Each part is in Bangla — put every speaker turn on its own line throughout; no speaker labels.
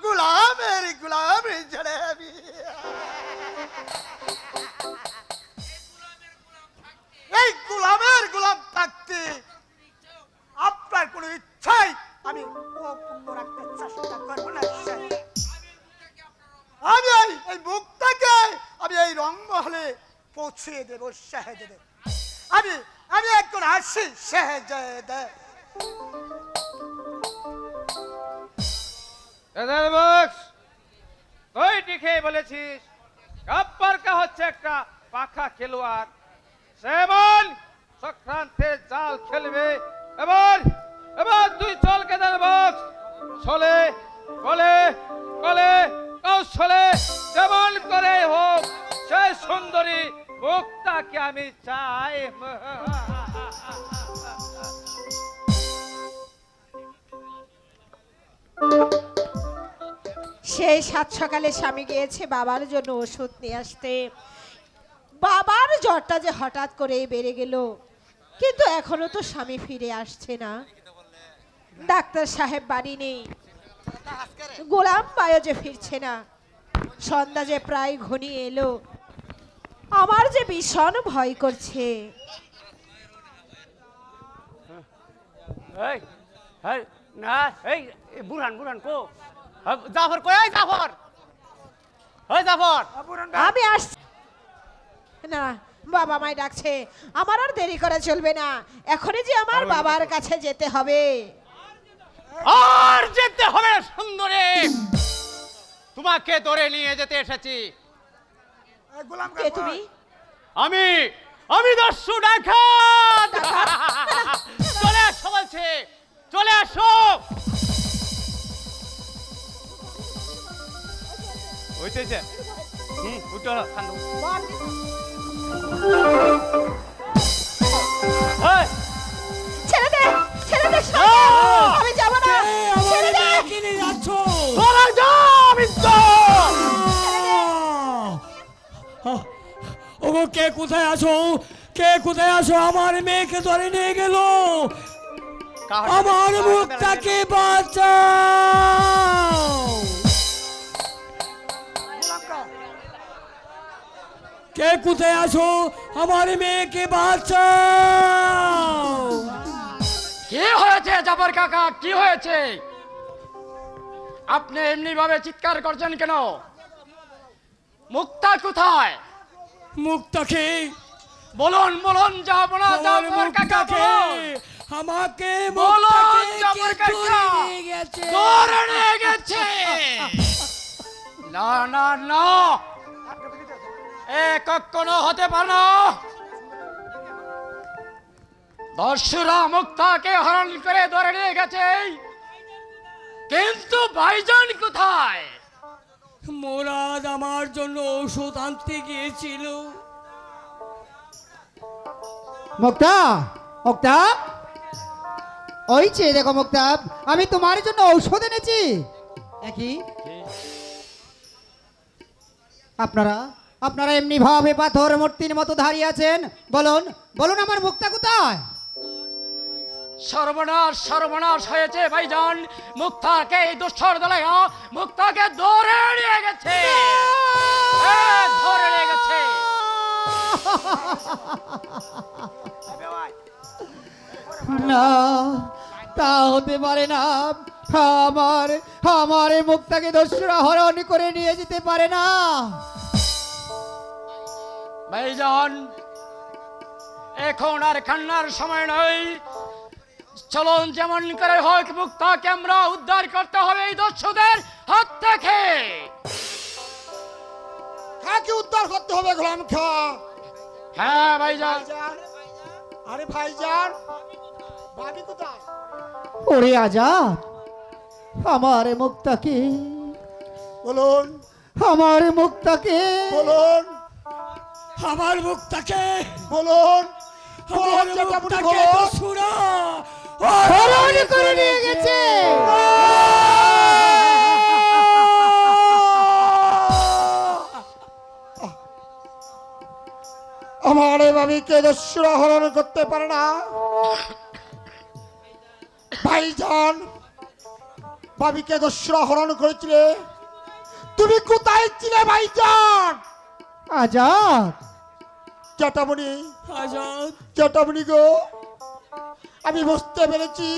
গোলামের গোলাম ছেড়ে আমি এই গোলামের গোলাম থাকতে আপনার কোনো ইচ্ছাই আমি অপূর্ণ রাখতে চেষ্টা করবো না। আমি এই মুখটাকে আমি এই রংমহলে পৌঁছিয়ে দেব শাহেদে। আমি আমি একজন আসি শাহেদে।
তুই লিখে বলেছিস গাব্বারকা হচ্ছে একটা পাখা খেলোয়াড়, সেমন সংক্রান্তের জাল খেলবে। এবার এবার তুই চল কেদার বক্স, ছলে বলে কলে কৌশলে যেমন করে হোক সেই সুন্দরী মুক্তাকে আমি চাই।
সেই সাত সকালে স্বামী গিয়েছে বাবার জন্য ওষুধ নিয়ে আসতে। বাবার জ্বরটা যে হঠাৎ করে বেড়ে গেল, কিন্তু এখনো তো স্বামী ফিরে আসছে না। ডাক্তার সাহেব বাড়ি নেই, গোলাম বায়ো যে ফিরছে না, সন্ধ্যা যে প্রায় ঘনিয়ে এলো। আমার যে ভীষণ ভয় করছে।
না এই বুরহান বুরহান কো জাফর কই? এই জাফর, ওই জাফর,
আমি আসছি না, বাবা মাই ডাকছে। আমার আর দেরি করা চলবে না, এখনই যে আমার বাবার কাছে যেতে হবে।
আর যেতে হবে সুন্দরী, তোমাকে ধরে নিয়ে যেতে এসেছি।
গোলাম
কে তুমি?
আমি আমি দস্যু ডাকাত। চলে আসো বলছে, চলে আসো। হইতেছে উঠো কান্দো। এই
ছেড়ে দে, ছেড়ে দে, আমি যাব না, ছেড়ে দে।
তোরা যা, আমি তো
ওগো কে কোথায় আছো? কে কোথায় আছো? আমার মেয়েকে ধরে নিয়ে গেল, আমার মুখটাকে বাঁচাও। কে কোথায় আছো? আমার মেয়েকে বাঁচাও।
কি হয়েছে জাফর কাকা, কি হয়েছে? আপনি এমনি ভাবে চিৎকার করছেন কেন? মুক্তা কোথায়?
মুখটাকে
বলুন বলুন, যাব না জাফর কাকা, বলুন।
আমাকে
বলুন জাফর কাকা,
নিয়ে গেছে,
ধরে নিয়ে গেছে। না না না, এ কখনো হতে পারে না। দস্যুরা মুক্তাকে হরণ করে ধরে নিয়ে গেছে, কিন্তু ভাইজান কোথায়?
মোরাদ আমার জন্য ঔষধ আনতে গিয়েছিল।
মুক্তা, মুক্তা, ওই চেয়ে দেখো মুক্তা, আমি তোমার জন্য ঔষধ এনেছি। একই আপনারা আপনারা এমনি ভাবে পাথর মূর্তির মতো দাঁড়িয়ে আছেন। বলুন বলুন, আমার মুক্তা কোথায়?
সর্বনাশ সর্বনাশ হয়েছে ভাইজান, মুক্তাকে এই দুঃসর দলে মুক্তাকে ধরে নিয়ে গেছে, ধরে নিয়ে গেছে।
না, তা হতে পারে না। আমার আমার মুক্তাকে দস্যুরা হরণ করে নিয়ে যেতে পারে না।
ভাইজান, এখন আর কান্নার সময় নয়, চলুন যেমন করে হোক মুক্তাকে আমরা উদ্ধার করতে হবে এই দস্যুদের হাত থেকে।
কাকে উদ্ধার করতে হবে গোলাম খা?
হ্যাঁ ভাইজান।
আরে ভাইজান, ভাবি কোথায়?
ওরে আজাদ, আমার মুক্তাকে
বলুন,
আমার মুক্তাকে
বলুন,
আমার মুখটাকে,
বলুন,
আমার
বলুন, যেটা আপনি
মুখটাকে
বলুন।
দস্যুরা
হরণ করে নিয়ে গেছে।
আমার এই ভাবিকে দস্যুরা হরণ করতে পারে না। ভাইজান, ভাবিকে দস্যুরা হরণ করেছিলে, তুমি কোথায় ছিলে ভাইজান?
আজাদ,
জটামণি,
আজাদ,
জটামণি গো, আমি বুঝতে পেরেছি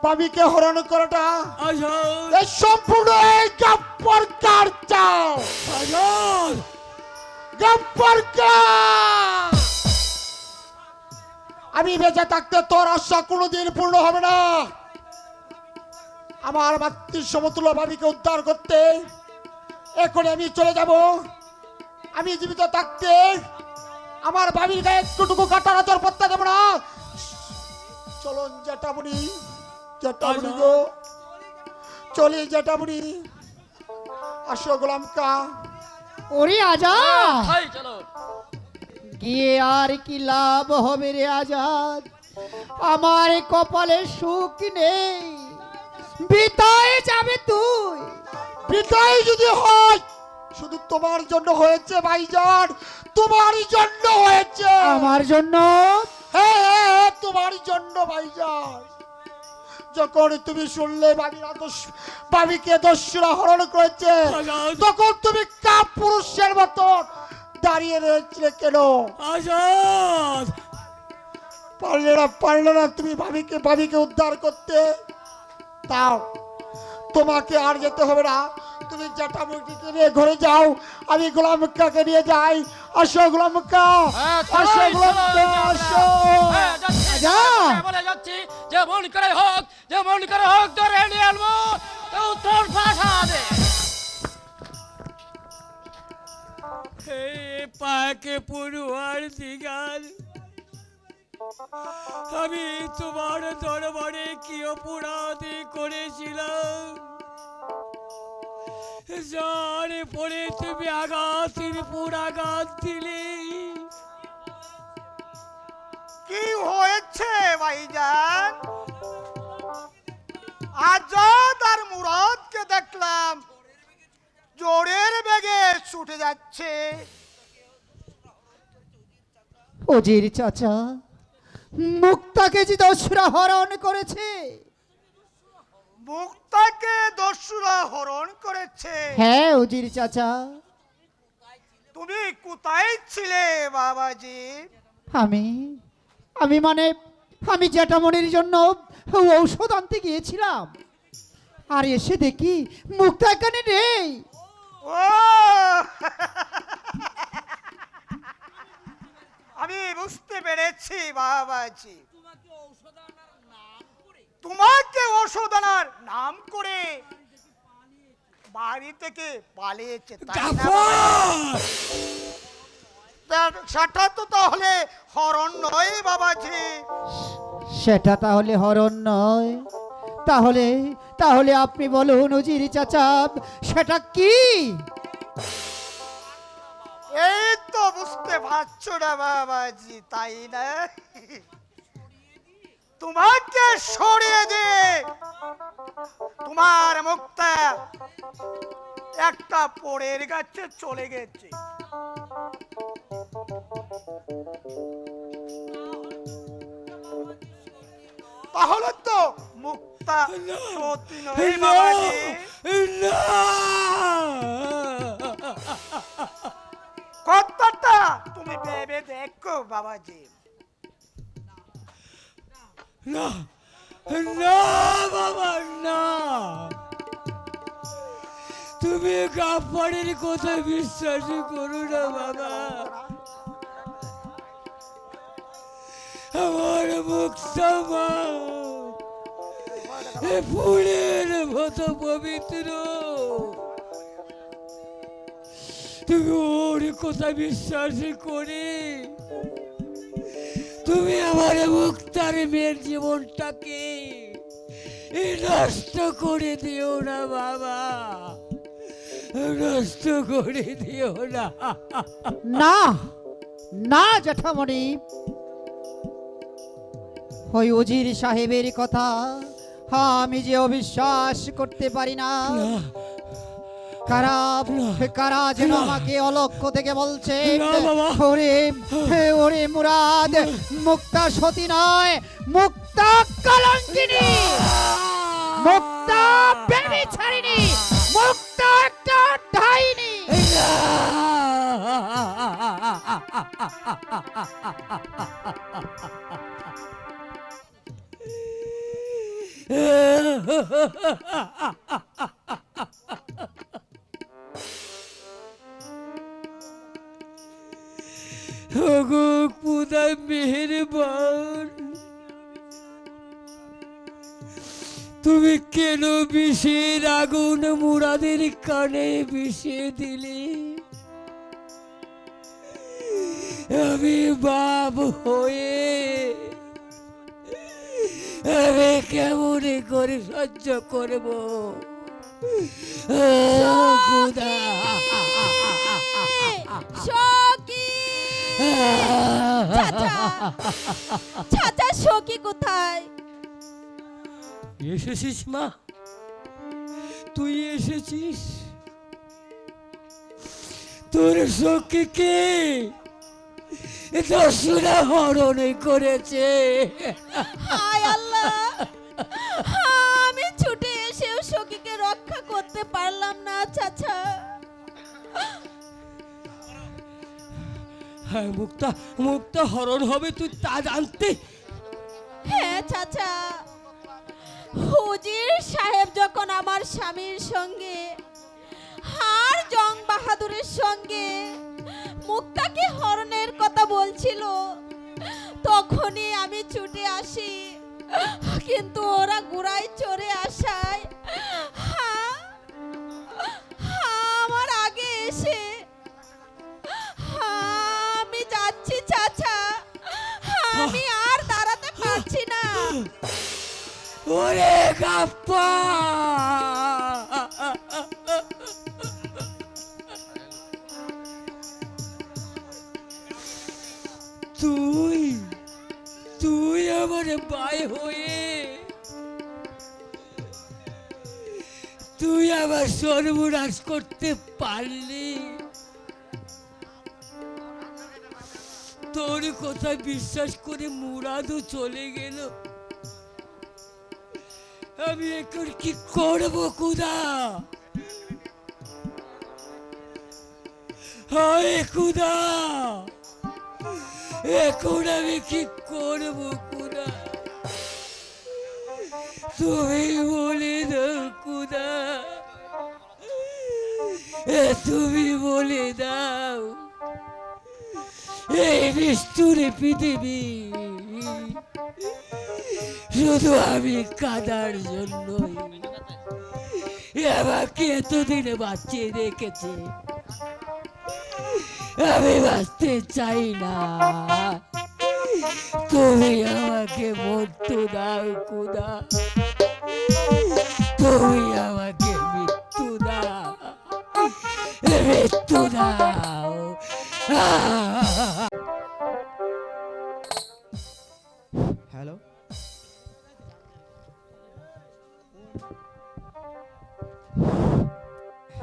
ভাবিকে হরণ করাটা
আজাদ,
এই সম্পূর্ণ এই গপ্পর কার চাও,
আজাদ,
গপ্পর কার। আমি বেঁচে থাকতে তোর আশা কোনোদিন পূর্ণ হবে না। আমার মাতৃ সমতুল্য ভাবিকে উদ্ধার করতে এখন আমি চলে যাব। আমি জীবিত থাকতে আমার ভাবির গায়ে একটুটুকু কাটা নজর পড়তে দেব না। চলুন জেঠামণি, জেঠামণি গো, চলি জেঠামণি। আসো গোলাম কা।
ওরে আজাদ,
তাই চলো।
গিয়ে আর কি লাভ হবে রে আজাদ? আমার কপালে সুখ নেই, বিতায় যাবে তুই।
বিদায় যদি হয় শুধু তোমার জন্য হয়েছে ভাইজান, তোমারই জন্য হয়েছে।
আমার জন্য?
হ্যাঁ হ্যাঁ, তোমার জন্য ভাইজান। যখন তুমি শুনলে ভাবিকে দস্যুরা হরণ করেছে, তখন তুমি কাপ পুরুষের মতো দাঁড়িয়ে রয়েছিলে কেন?
আজাদ,
পারলে না তুমি ভাবিকে উদ্ধার করতে? তাও তোমাকে আর যেতে হবে না, তুমি জেঠামুখীকে নিয়ে ঘরে যাও, আমি গোলাম মুক্কাকে নিয়ে যাই। আসো গোলাম মুক্কা,
হ্যাঁ,
আসো
তাই
গোলাম
চলো,
মুক্কা,
চলো।
আসো।
হ্যাঁ, যাচ্ছি,
আজাদ।
বলে যাচ্ছি, যেমন করে হোক, যেমন করে হোক ধরে নিয়ে আনবো, তো তোর পাঠা দে।
হে পাকে পড়ুয়ার দিগাল, আমি তোমার দরবারে কি অপরাধী করেছিলাম যার পরে তুমি আঘাতের পর আঘাত দিলে?
কি হয়েছে ভাইজান? আজাদ আর মুরাদকে দেখলাম জোরের বেগে ছুটে যাচ্ছে।
অজির চাচা, মুক্তাকে যে দস্যুরা হরণ করেছে।
মুক্তাকে দস্যুরা হরণ করেছে?
হ্যাঁ অজির চাচা।
তুমি কোথায় ছিলে বাবাজি?
আমি জেঠামণির জন্য ঔষধ আনতে গিয়েছিলাম, আর এসে দেখি মুক্তা এখানে নেই।
ও আমি বুঝতে পেরেছি বাবাজি, তোমাকে ওষুধ আনার নাম করে বাড়ি থেকে পালিয়েছে, তাই না বাবাজি? সেটা তো তাহলে হরণ নয় বাবাজি।
সেটা তাহলে হরণ নয়? তাহলে আপনি বলুন অজির চাচা, সেটা কি?
এই তো বুঝতে পারছো না বাবাজি, তাই না? তোমাকে সরিয়ে দে তোমার মুক্তা একটা পরের কাছে চলে গেছে। তাহলে তো মুক্তা সত্যি নয় বাবাজি।
না,
কথাটা তুমি ভেবে দেখো বাবাজি।
না, না বাবা, না, তুমি গাফারের কথা বিশ্বাস করো না বাবা। আমার মুক্তা মা ফুলের মতো পবিত্র, তুমি ওর কথা বিশ্বাস করে তুমি আমার মুক্তার মেয়ের জীবনটাকে নষ্ট করে দিও না বাবা, নষ্ট করে দিও না।
না না জেঠামণি, ওই অজির সাহেবের কথা আমি যে অবিশ্বাস করতে পারি না। কারা যেন আমাকে অলক্ষ্য থেকে বলছে, ওরে মুরাদ, মুক্তা সতী নয়, মুক্তা কলঙ্কিনী। মুক্তা বেবি ছাড়িনি, মুক্তা একটা ডাইনি।
ওগো খুদা মেহেরবান, তুমি কেন বিষের আগুন মুরাদের কানে বিষিয়ে দিলে? আমি বাপ হয়ে আমি কেমন করে সহ্য করব? খুদা
সখী! চাচা! চাচা, সখী কোথায়?
এসেছিস মা, তুই এসেছিস? তোর সখীকে দস্যুরা হরণ করেছে।
হায় আল্লাহ! আমি ছুটে এসেও সখীকে রক্ষা করতে পারলাম না চাচা।
হ্যাঁ, মুক্তা মুক্তা হরণ হবে তুই তা জানতে?
হ্যাঁ চাচা, হুজির সাহেব যখন আমার স্বামীর সঙ্গে আর জং বাহাদুরের সঙ্গে মুক্তাকে হরণের কথা বলছিল, তখনই আমি ছুটে আসি, কিন্তু ওরা ঘোড়ায় চড়ে আসায় আমার আগে এসে আমি যাচ্ছি চাচা, আমি আর দাঁড়াতে পারছি না।
ওরে গাপ্পা, তুই তুই আমার ভাই হয়ে তুই আমার সর্বনাশ করতে পারলি? তোর কথা বিশ্বাস করে মুরাদও চলে গেল। আমি এখন কি করব খুদা? হায় খুদা, এখন আমি কি করব খুদা? তুমি বলে দাও খুদা, তুমি বলে দাও। এই নিষ্ঠুর পৃথিবী শুধু আমি কাদার জন্যই আমাকে এতদিন বাঁচিয়ে রেখেছে। আমি বাঁচতে চাই না, তুমি আমাকে মৃত্যু দাও খুদা, তুমি আমাকে মৃত্যু দাও, মৃত্যু দাও।
হ্যালো,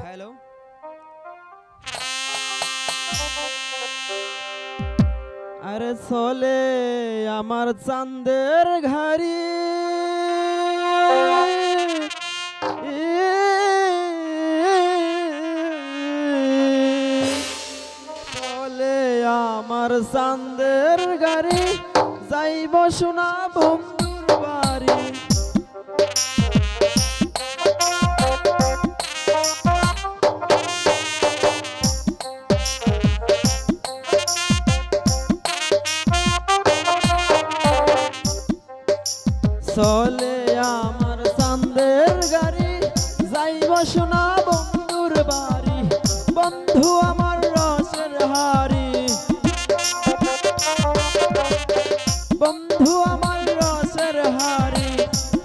হ্যালো, আরে চলে আমার চাঁদের ঘাড়ি, চলে আমার চাঁদের গাড়ি, যাইব সোনা বন্ধুর বাড়ি। চলে আমার চাঁদের গাড়ি, যাইব সোনা বন্ধুর বাড়ি। বন্ধু আমার রসের হাড়ি, বন্ধু আমার রসের হাড়ি,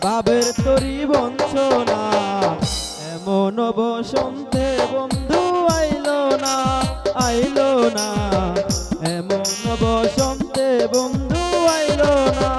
বাবের তরি বঞ্চনা, এমন বসন্তে বন্ধু আইলো না, আইলো না, এমন বসন্তে বন্ধু আইলো না।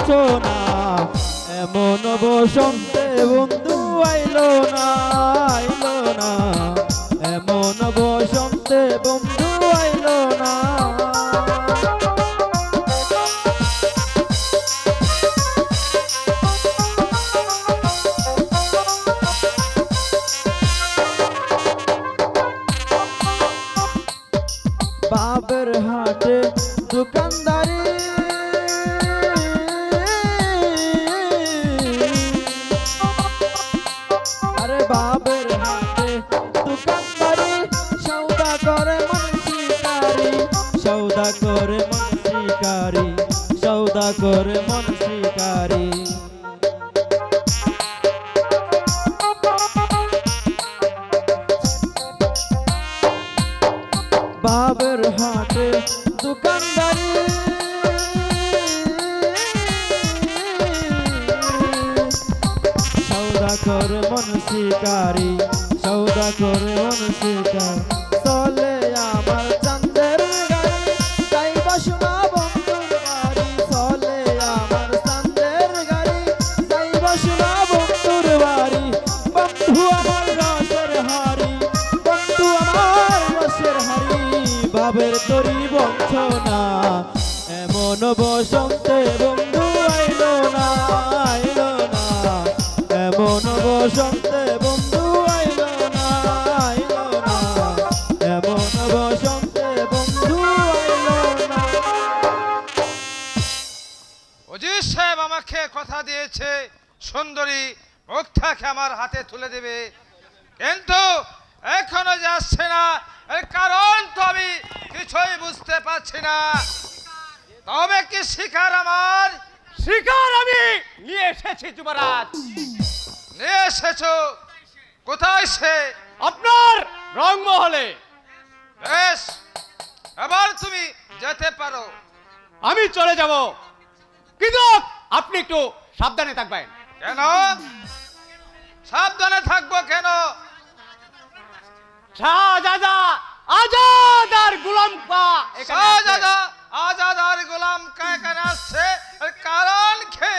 বসো না, এমন বসন্তে বন্ধু আইলো না, আইলো না, এমন বসন্তে বন্ধু আইলো না। বাবের হাটে দোকানদারি, আরে বাবের হাটে দোকানদারি, সৌদা করে মন শিকারি, সৌদা করে মন শিকারি, সৌদা করে মন শিকারি। বাবের হাটে দোকানদারি, সৌদা করে মন শিকারি, সৌদা করে মন শিকারি। চলে আমার চাঁদের গাড়ি, তাই বাসনা বন্ধুর বাড়ি, চলে আমার চাঁদের গাড়ি, তাই বাসনা বন্ধুর বাড়ি। বন্ধু আমার রসের হারি, বন্ধু আমার রসের হারি, বাবের তরি বঞ্চনা, এমন বসন্তে বন্ধু আইলো না, আইলো না, এমন বসন্তে বন্ধু আইলো না, আইলো না, এমন বসন্তে বন্ধু আইলো না।
অজিত সাহেব আমাকে কথা দিয়েছে সুন্দরী মুক্তাকে আমার হাতে তুলে দেবে, কিন্তু এখনো যাচ্ছে না। এর কারণ তো আমি কিছুই বুঝতে পারছি না। তবে কি শিকার আমার
শিকার আমি নিয়ে এসেছি যুবরাজ।
নিয়ে এসেছো? কোথায় সে?
আপনার রংমহলে।
বেশ, এবার তুমি যেতে পারো।
আমি চলে যাব, কিন্তু আপনি একটু সাবধানে থাকবেন।
কেন সাবধানে থাকবো? কেন?
শাহজাদা আজাদ আর গোলাম কা এখানে আসছে।
শাহজাদা আজাদ আর গোলাম কা এখানে আসছে, এর কারণ কে?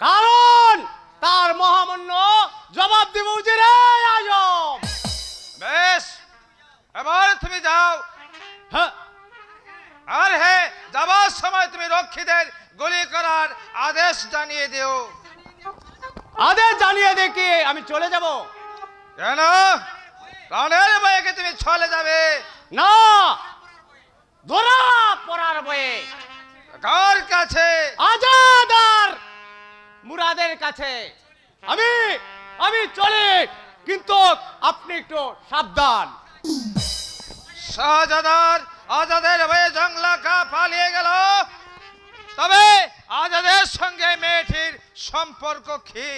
কারণ তার মহামান্য জবাব দিব উজিরে আজম।
বেশ, এবার তুমি যাও।
হ্যাঁ,
আর হ্যাঁ, যাবার সময় তুমি রক্ষীদের গুলি করার আদেশ জানিয়ে দিও।
আদেশ জানিয়ে দেখি আমি চলে যাব।
কেন? প্রাণের ভয়ে তুমি চলে যাবে?
না, ধরা পড়ার বয়ে।
কার কাছে?
আজাদ আর মুরাদের কাছে। আমি চলি, কিন্তু আপনি একটু সাবধান।
আজাদের ভয়ে জংলা কা পালিয়ে গেল, তবে আজাদের সঙ্গে মেয়েটির সম্পর্ক কি?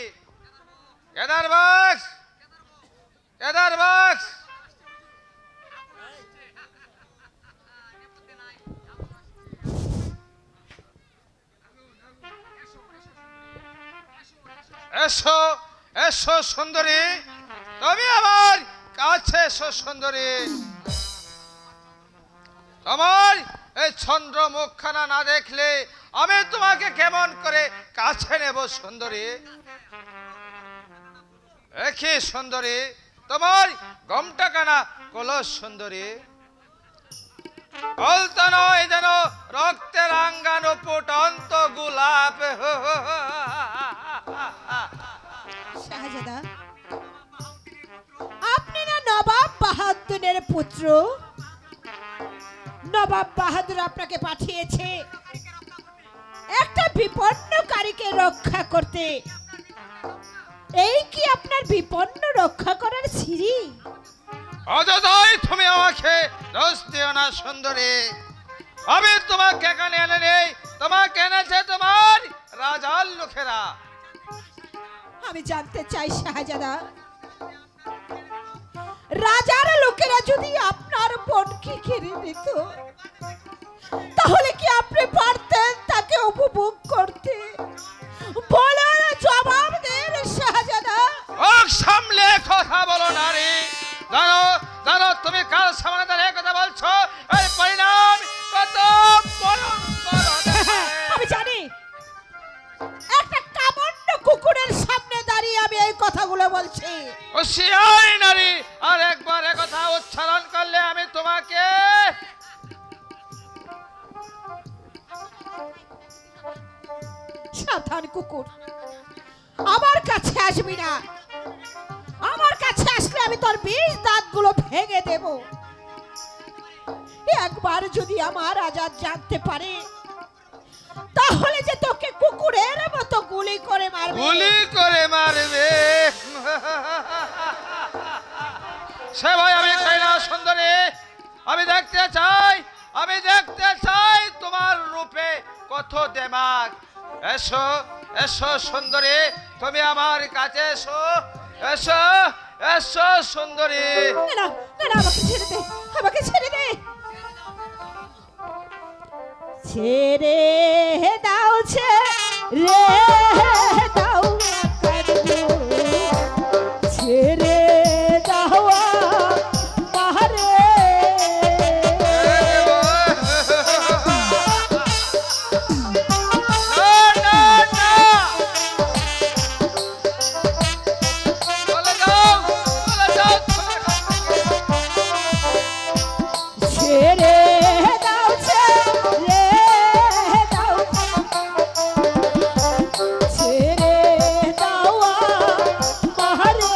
কেদার বাক্স, কেদার বাক্স, এসো এসো সুন্দরী, তুমি আমার কাছে এসো সুন্দরী। তোমার এই চন্দ্র মুখখানা না দেখলে আমি তোমাকে কেমন করে কাছে নেব সুন্দরী? একই সুন্দরী, তোমার গমটা কানা কলস সুন্দরী, বলতো নয় যেন রক্তের আঙ্গানো ফুটন্ত গোলাপ।
শাহজাদা, আপনি না নবাব বাহাদুরের পুত্র? নবাব বাহাদুর আপনাকে পাঠিয়েছে একটা বিপন্নকারীকে রক্ষা করতে। এই কি আপনার বিপন্ন রক্ষা করার সিঁড়ি?
অযথাই তুমি আমাকে দোষ দিও না সুন্দরী। আমি তোমাকে এখানে এনে নেই, তোমাকে এনেছে তোমার রাজার লোকেরা।
আমি জানতে চাই শাহজাদা, রাজার লোকেরা যদি আপনার বোনকে কেড়ে নিত, তাহলে কি আপনি পারতেন তাকে উপভোগ করতে? বলার জবাব দেন শাহজাদা।
মুখ সামলে কথা বলো নারী। জানো জানো তুমি কার সামনে দাঁড়িয়ে কথা বলছো? এই পরিণাম কত ভয়ঙ্কর হতে পারে।
আমি জানি
ওই নারী আর একবার কথা উচ্চারণ করলে আমি তোমাকে
সাবধান কুকুর, আমার কাছে আসবি না। আমার কাছে আসলে আমি তোর 20 দাঁতগুলো ভেঙে দেব। একবার যদি আমার আজাদ জানতে পারে তাহলে যে তোকে কুকুরের মতো গুলি করে মারবে।
গুলি করে মারবে সে ভাই আমি চাই না সুন্দরী, আমি দেখতে চাই তোমার রূপে কত দেমাগ। এসো এসো সুন্দরী, তুমি আমার কাছে এসো, এসো এসো সুন্দরী।
না না না, আমাকে ছেড়ে দে, আমাকে ছেড়ে দে। ছেড়ে দাও, ছেড়ে দাও, ছেড়ে দাও আমারে। ছেড়ে দাও, ছেড়ে দাও, ছেড়ে দাও আমারে।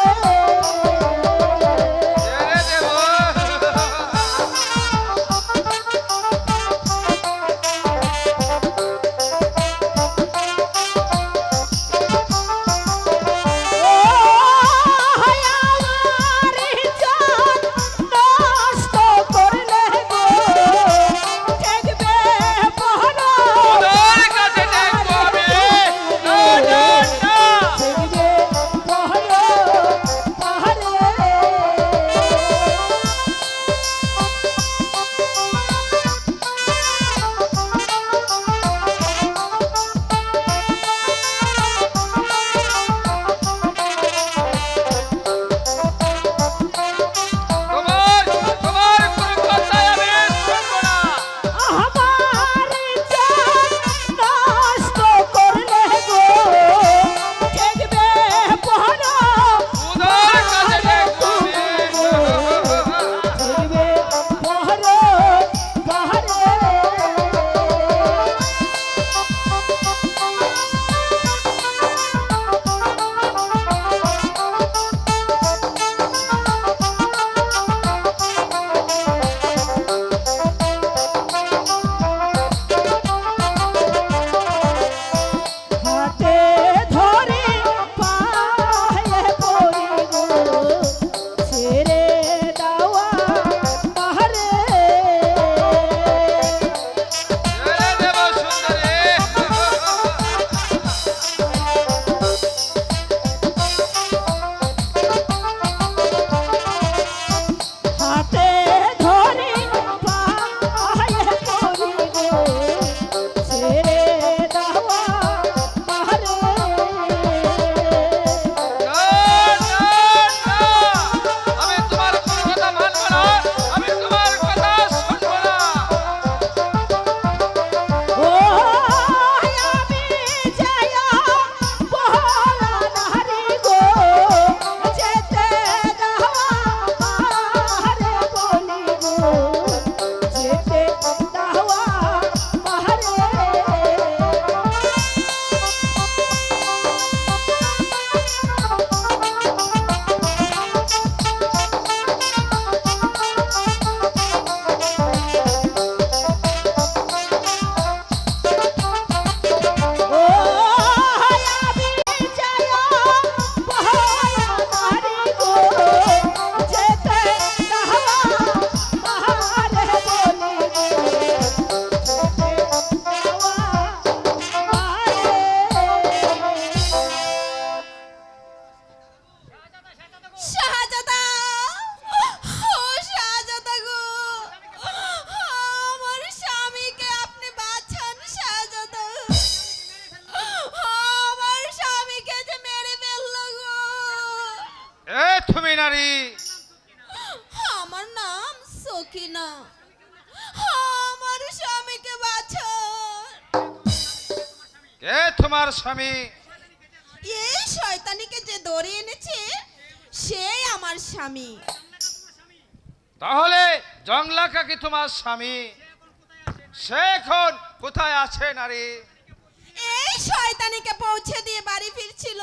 নারী?
আমার নাম সকিনা। আমার স্বামীকে বাঁচান।
কে তোমার স্বামী?
এই শয়তানিকে যে ধরে এনেছে সেই আমার স্বামী।
তাহলে জংলা কাকি তোমার স্বামী, সে এখন কোথায় আছে নারী?
এই শয়তানিকে পৌঁছে দিয়ে বাড়ি ফিরছিল,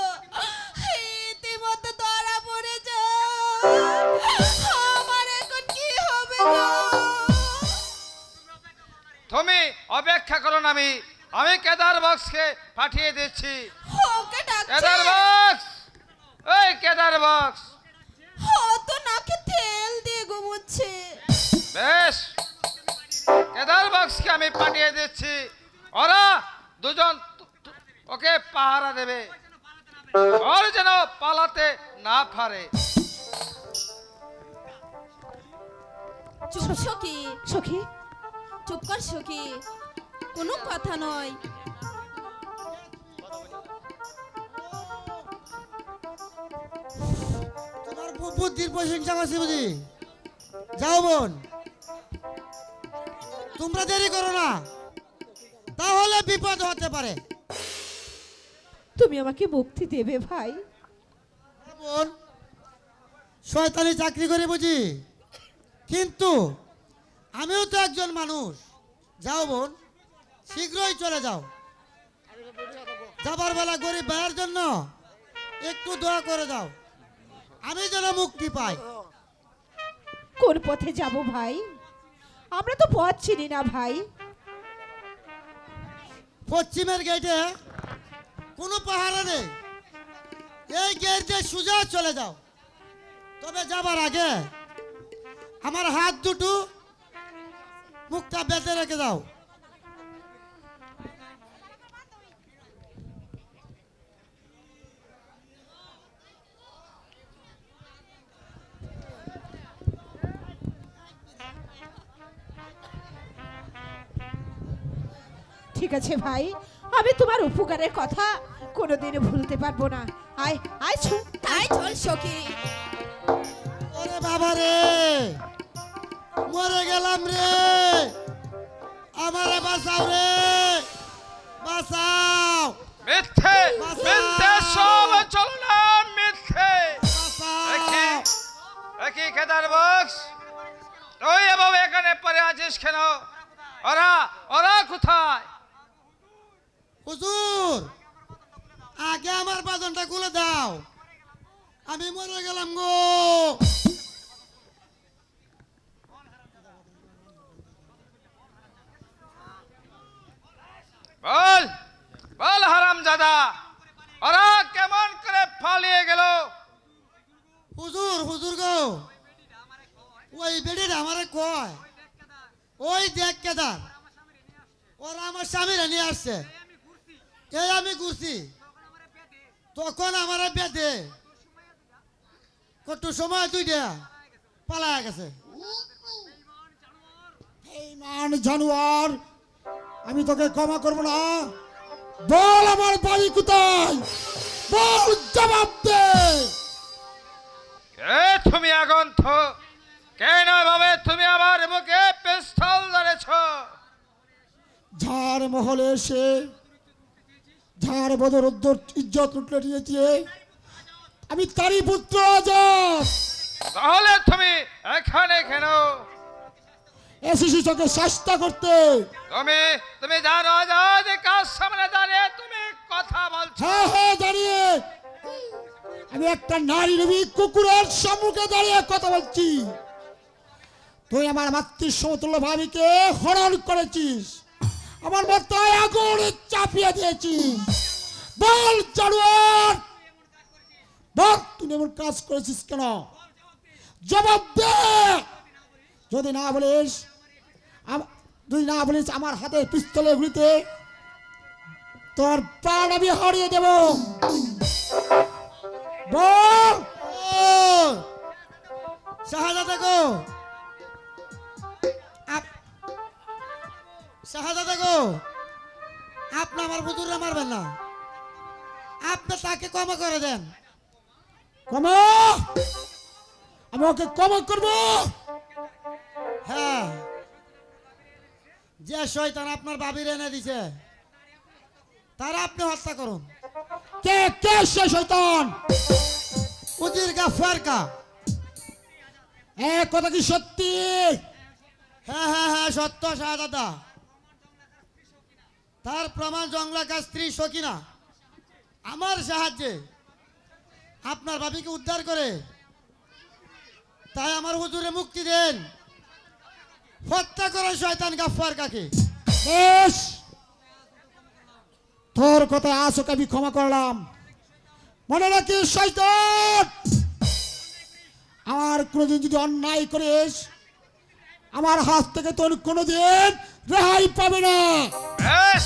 ইতিমধ্যে ধরা পড়ে যায়। আমার এখন কি হবে গো?
তুমি অপেক্ষা করো না, আমি কেদার বক্সকে পাঠিয়ে দিচ্ছি।
ওকে ডাকছে।
কেদার বক্স, এই কেদার বক্স।
ও তো নাকে তেল দিয়ে ঘুমোচ্ছে।
বেশ, কেদার বক্সকে আমি পাঠিয়ে দিচ্ছি, ওরা দুজন ওকে পাহারা দেবে, ওর যেন পালাতে না পারে।
চুপ সখী,
সখী,
চুপ কর সখী, কোনো কথা নয়।
তোমার বুদ্ধির প্রশংসা করছি বুঝি। যাও বোন, তোমরা দেরি করো না, তাহলে বিপদ হতে পারে।
তুমি আমাকে মুক্তি দেবে ভাই?
বোন, শয়তানি চাকরি করে বুঝি, কিন্তু আমিও তো একজন মানুষ। যাও বোন, শীঘ্রই চলে যাও। যাবার বেলা গরিব ভাইয়ের জন্য একটু দোয়া করে দাও, আমি যেন মুক্তি পাই।
কোন পথে যাব ভাই? আমরা তো পথ চিনি না ভাই।
পশ্চিমের গেটে কোনো পাহারা নেই, এই গেট দিয়ে সোজা চলে যাও। তবে যাবার আগে আমার হাত দুটো মুখটা বেঁধে রেখে দাও।
ঠিক আছে ভাই, আমি তোমার উপকারের কথা কোনোদিনও ভুলতে পারবো না। আয় আয় চল।
তাই চল সখী।
ওরে বাবা রে, মরে গেলাম রে, আমারে বাঁচাও রে, বাঁচাও,
মিথ্যে মিথ্যে সব চলো না, মিথ্যে।
বাঁচাও।
একই কেদার বক্স, তুই এভাবে এখানে পড়ে আছিস কেন? ওরা ওরা কোথায়?
হুজুর, আগে আমার বাদনটা খুলে দাও, আমি মরে গেলাম গো।
বল বল হারামজাদা, ওরা কেমন করে পালিয়ে গেল?
হুজুর, হুজুর গো, ওই বেডিটা আমারে কয়, ওই দেখ কেদার, ওরা আমার স্বামীরা নিয়ে আসছে, এই আমি ঘুরছি, তখন আমার বেঁধে কত সময় তুই দেয়া পালায়া গেছে। এই মান জানোয়ার, আমি তোকে ক্ষমা করবো না। বল আমার বাড়ি কোথায়, বল, জবাব দে।
এ তুমি আগন্তুক, কেন ভাবে তুমি আমার বুকে পিস্তল ধরেছ?
ঝাড় মহলে এসে ঝাড় বদর ইজ্জত লুটলে নিয়েছে, আমি তারই পুত্র আজাদ।
তাহলে তুমি এখানে কেন?
এসেছি তোকে শাস্তা করতে।
তুমি তুমি জানো আজাদ কার সামনে দাঁড়িয়ে তুমি কথা বলছো?
হ্যাঁ হ্যাঁ দাঁড়িয়ে, আমি একটা নারী নবী কুকুরের সম্মুখে দাঁড়িয়ে কথা বলছি। তুই আমার মাতৃ সমতুল্য ভাবিকে হরণ করেছিস, আমার মাথায় আগুন চাপিয়ে দিয়েছিস। বল জানোয়ার, বল তুই এমন কাজ করেছিস কেন? জবাব দে। যদি না বলিস, আমার হাতে পিস্তলে গুলিতে তোর প্রাণ আমি হারিয়ে দেব। বল। শাহাদাত গো, শাহাদাত গো, আপনি আমার বুতুরে মারবেন না, আপনি তাকে ক্ষমা করে দেন। ক্ষমা? আমি ওকে ক্ষমা করবো? হ্যাঁ, যে শয়তান আপনার বাবির এনে দিছে তারা আপনি হত্যা করুন। কে কে সে শয়তান? উজির গাফার কা কথা কি সত্যি?
হ্যাঁ হ্যাঁ হ্যাঁ সত্য শাহজাদা। তার প্রমাণ জংলাকা স্ত্রী সকিনা আমার সাহায্যে আপনার ভাবিকে উদ্ধার করে, তাই আমার হুজুরে মুক্তি দেন, হত্যা করে শয়তান গাফফার কাকে।
বেশ, তোর কথা আজকে আমি ক্ষমা করলাম। মনে রাখিস শয়তান, আমার কোনোদিন যদি অন্যায় করিস আমার হাত থেকে তোর কোনোদিন রেহাই পাবে না।
বেশ,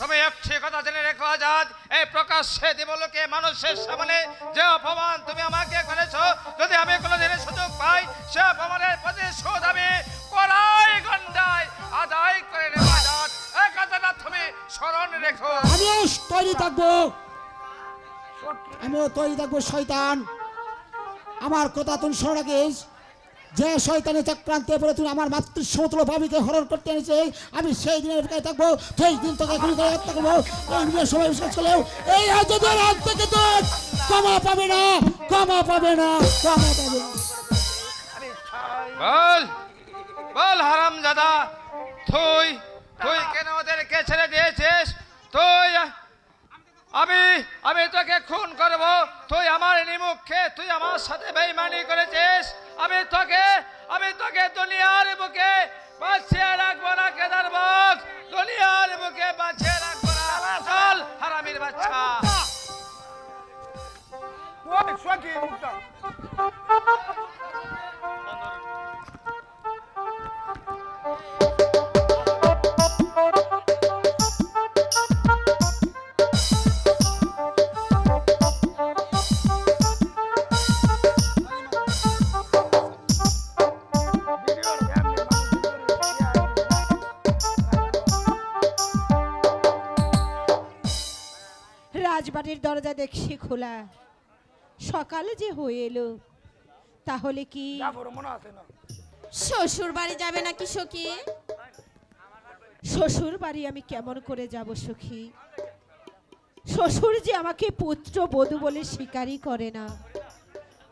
তুমি একটি কথা জেনে রেখো আজাদ, এই প্রকাশ্যে দেবলোকে মানুষের সামনে যে অপমান তুমি আমাকে করেছো, যদি আমি কোনোদিনের সুযোগ পাই সে অপমানের প্রতিশোধ আমি কড়াই গন্ডায় আদায় করে নেব আজাদ। এই কথাটা তুমি স্মরণ রেখো।
আমিও তৈরি থাকবো, আমিও তৈরি থাকবো শয়তান। আমার কথা তুমি স্মরণ রাখিস, যে শয়তানের চক্রান্তে পড়ে তুমি আমার মাতৃ সমতুল্য ভাবিকে হরণ করতে এনেছে, আমি সেই দিনের অপেক্ষায় থাকবো। সেই দিন তোকে এখনই করে হত্যা করবো। এই দিনের সময় বিশেষ করলেও এই আজাদের হাত থেকে তোর ক্ষমা পাবে না, ক্ষমা পাবে না, ক্ষমা পাবে না।
বল বল হারামজাদা, তুই তুই কেন ওদেরকে ছেড়ে দিয়েছিস? তুই আমি তোকে খুন করব, তুই আমার নিমুখে তুই আমার সাথে বেঈমানি করেছিস। আমি তোকে দুনিয়ার বুকে বাঁচিয়ে রাখবো না কেদারবাগ, দুনিয়ার বুকে বাঁচিয়ে রাখবো না। চল হারামির বাচ্চা।
রাজবাড়ির দরজা দেখছি খোলা, সকালে যে হয়ে এলো, তাহলে কি
শ্বশুর বাড়ি যাবে নাকি সখী?
শ্বশুর বাড়ি আমি কেমন করে যাব সখী? শ্বশুর যে আমাকে পুত্র বধূ বলে স্বীকারই করে না,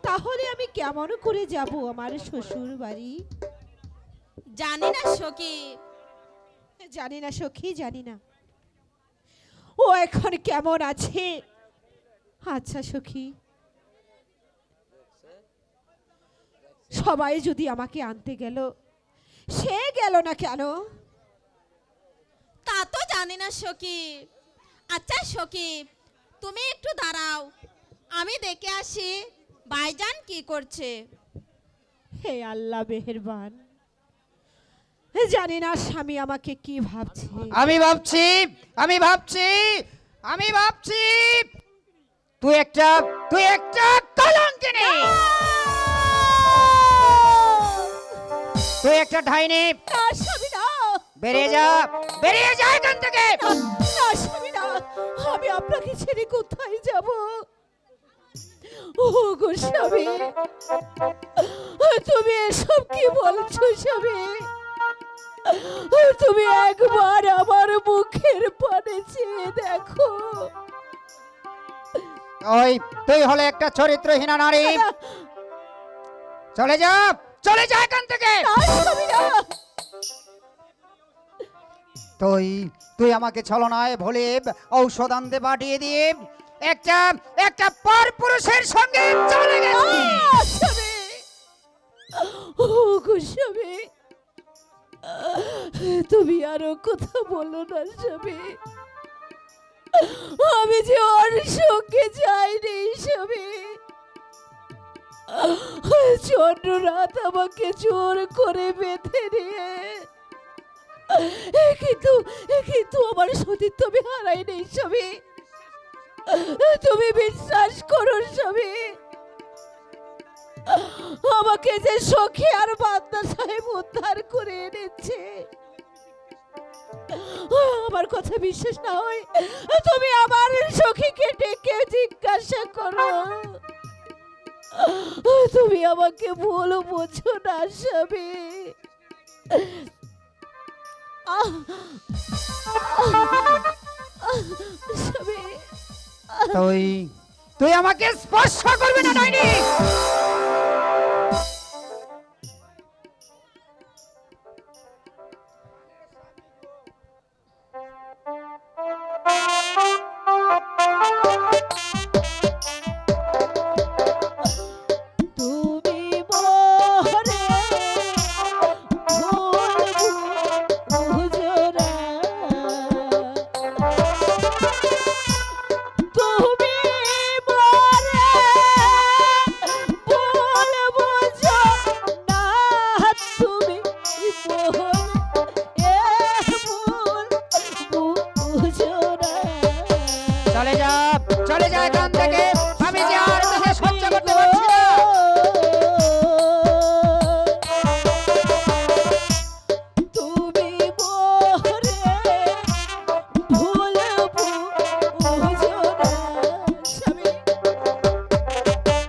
তাহলে আমি কেমন করে যাব আমার শ্বশুর বাড়ি?
জানি না সখী,
জানি না সখী, জানি না ও এখন কেমন আছে। আচ্ছা সখী, সবাই যদি আমাকে আনতে গেল, সে গেল না কেন?
তা তো জানি না সখী। আচ্ছা সখী, তুমি একটু দাঁড়াও, আমি দেখে আসি ভাইজান কি করছে।
হে আল্লাহ মেহেরবান, জানি না স্বামী আমাকে কি ভাবছে।
আমি ভাবছি আমি ভাবছি আমি ভাবছি তুই একটা কলঙ্কিনী, তুই একটা ডাইনি।
না স্বামী না,
বেরিয়ে যা এখান থেকে।
না স্বামী না, আমি আপনাকে ছেড়ে কোথায় যাব? ও গো স্বামী, তুমি এসব কি বলছো স্বামী? তুমি একবার আমার মুখের পানে চেয়ে দেখো।
তুই হলে একটা চরিত্রহীনা নারী। চলে যা এখান থেকে।
না স্বামী না,
তুই আমাকে ছলনায় ভুলে ঔষধ আনতে পাঠিয়ে দিয়ে একটা পর পুরুষের সঙ্গে চলে গেছিস।
স্বামী, ও গো স্বামী, তুমি আরো কথা বলো না স্বামী। আমি যে ওর সঙ্গে যাইনি স্বামী। চন্দ্রনাথ আমাকে জোর করে বেঁধে নিয়ে, কিন্তু আমার সতীত্ব আমি হারাই নেই স্বামী। তুমি বিশ্বাস করো স্বামী, আমাকে যে সখী আর বাদনা সাহেব উদ্ধার করে এনেছে, আমার কথা বিশ্বাস না হয় তুমি আমার সখীকে ডেকে জিজ্ঞাসা করো। তুমি আমাকে বলো বোঝো না স্বামী। স্বামী,
তুই আমাকে স্পর্শ করবি না ডাইনি।